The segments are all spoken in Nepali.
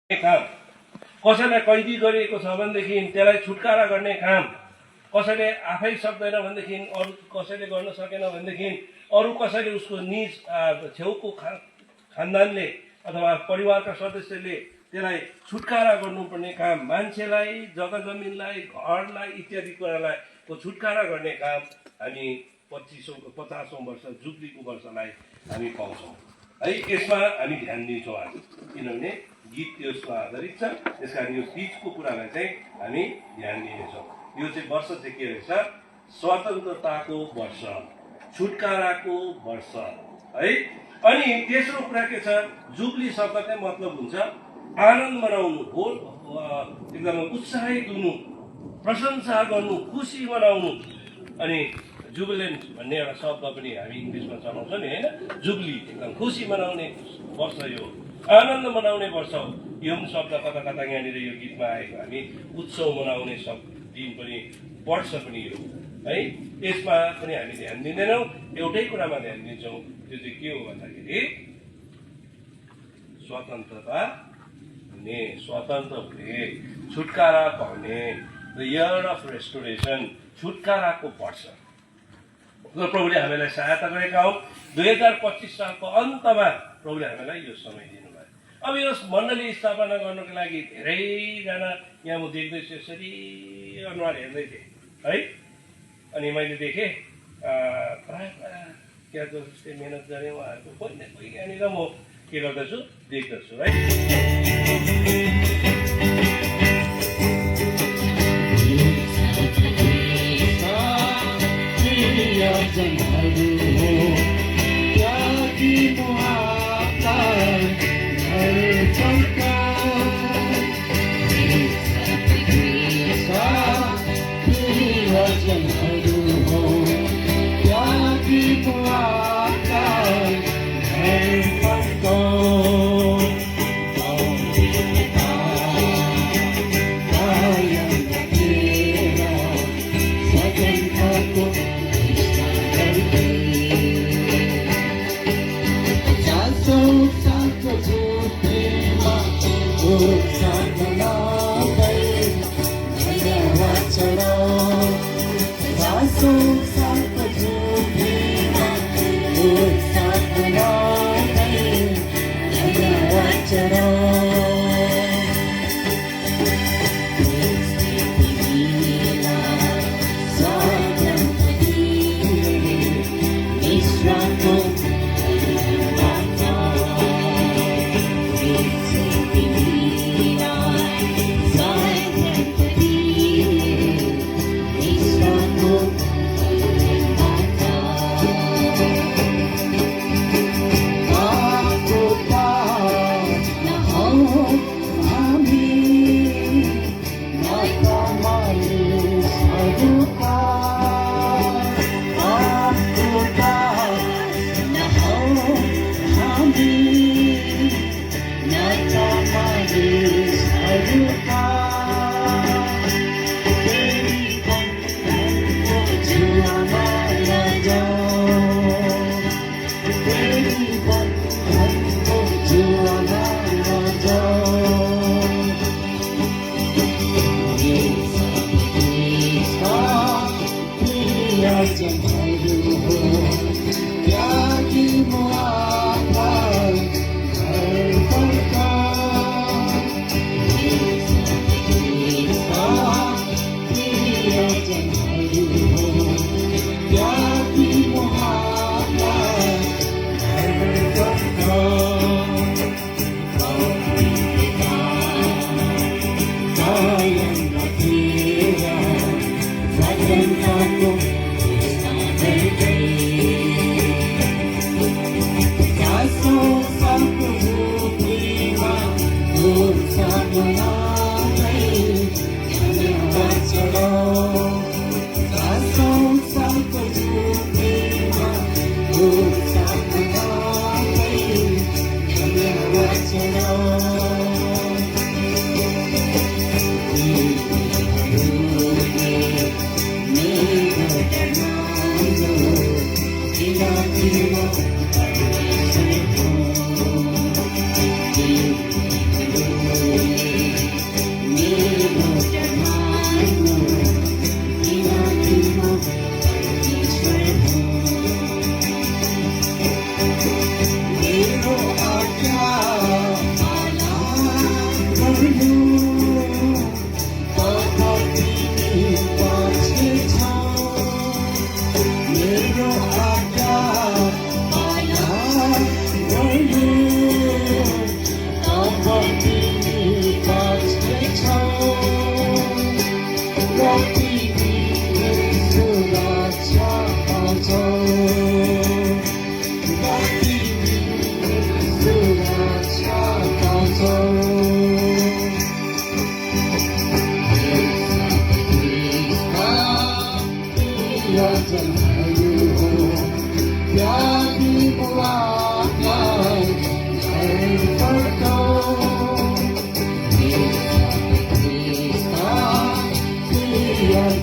काम कसैलाई कैदी गरिएको छ भनेदेखि त्यसलाई छुटकारा गर्ने काम कसैले आफै सक्दैन भनेदेखि अरू कसैले गर्न सकेन भनेदेखि अरू कसैले उसको निज छेउको खानदानले अथवा परिवारका सदस्यले त्यसलाई छुटकारा गर्नुपर्ने काम, मान्छेलाई, जग्गा जमिनलाई, घरलाई इत्यादि कुरालाई छुटकारा गर्ने काम हामी 50औं वर्ष जुब्लीको वर्षलाई हामी पाउँछौँ है। यसमा हामी ध्यान दिन्छौँ आज, किनभने गीत त्यसमा आधारित छ। त्यसकारण यो बिचको कुरालाई चाहिँ हामी ध्यान दिनेछौँ। यो चाहिँ वर्ष चाहिँ के रहेछ? स्वतन्त्रताको वर्ष, छुटकाराको वर्ष है। अनि तेस्रो कुरा के छ? जुब्ली शब्दकै मतलब हुन्छ आनन्द मनाउनु हो, एकदम उत्साहित हुनु, प्रशंसा गर्नु, खुसी मनाउनु। अनि जुबिलेन्ट भन्ने एउटा शब्द पनि हामी इङ्ग्लिसमा चलाउँछौँ नि होइन? जुब्ली एकदम खुसी मनाउने वर्ष, यो आनन्द मनाउने वर्ष हो। यो पनि शब्द कता कता यहाँनिर यो गीतमा आएको, हामी उत्सव मनाउने दिन पनि वर्ष पनि हो है। यसमा पनि हामी ध्यान दिँदैनौँ, एउटै कुरामा ध्यान दिन्छौँ। त्यो चाहिँ के हो भन्दाखेरि स्वतन्त्रता हुने, स्वतन्त्र हुने, छुटकारा पाउने, द इयर अफ रेस्टोरेसन, छुटकाराको वर्ष। प्रभुले हामीलाई सहायता गरेका हौँ। 2025 सालको अन्तमा प्रभुले हामीलाई यो समय दिनुभयो। अब यो मण्डली स्थापना गर्नको लागि धेरैजना यहाँ म देख्दैछु, यसरी अनुहार हेर्दै थिएँ है। अनि मैले देखेँ प्रायः क्या जस्तै मेहनत गरेँ उहाँहरूको कोही न कोही यहाँनिर म के गर्दछु, देख्दछु है।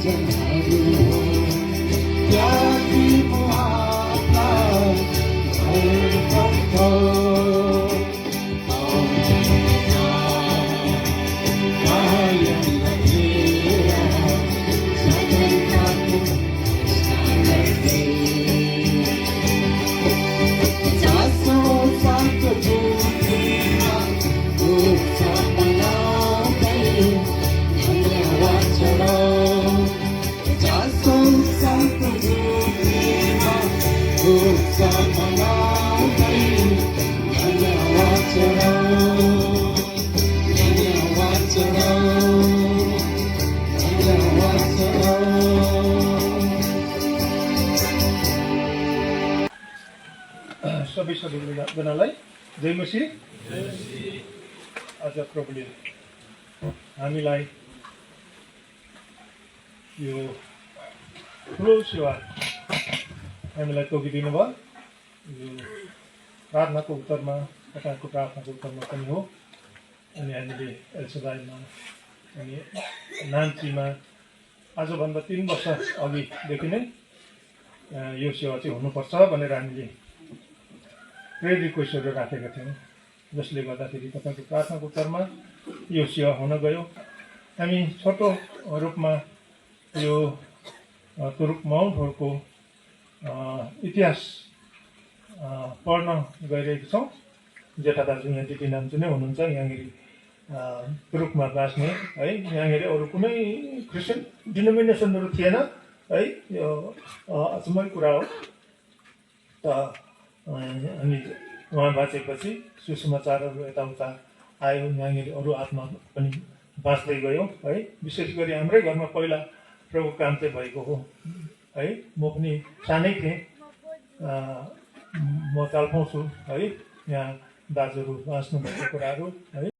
वचनहरू त्यागी म आत्मा भरपर्दो सबै सबैजनालाई जय मसीह। आज प्रभुले हामीलाई यो ठुलो सेवा हामीलाई तोकिदिनु भयो। यो प्रार्थनाको उत्तरमा तपाईँको प्रार्थनाको उत्तरमा पनि हो। अनि हामीले एल्सदाईमा अनि नाम्चीमा आजभन्दा 3 वर्ष अघिदेखि नै यो सेवा चाहिँ हुनुपर्छ भनेर हामीले प्रेयर रिक्वेस्टहरू राखेका थियौँ, जसले गर्दाखेरि तपाईँको प्रार्थनाको उत्तरमा यो सेवा हुन गयो। हामी छोटो रूपमा यो तुरुक माउन्टहरूको इतिहास पढ्न गइरहेको छौँ। जेठा दाजु यहाँ दिदी नाम्चू नै हुनुहुन्छ, यहाँनिर तुरुकमा बाँच्ने है। यहाँनिर अरू कुनै क्रिस्चियन डिनोमिनेसनहरू थिएन है। यो अचम्मको कुरा हो। त अनि उहाँ बाँचेपछि सुसमाचारहरू यताउता आयो, यहाँनिर अरू आत्मा पनि बाँच्दै गयो है। विशेष गरी हाम्रै घरमा पहिला प्रभु काम चाहिँ भएको हो है। म पनि सानै थिएँ, म चाल पाउँछु है यहाँ दाजुहरू बाँच्नु भएको कुराहरू है।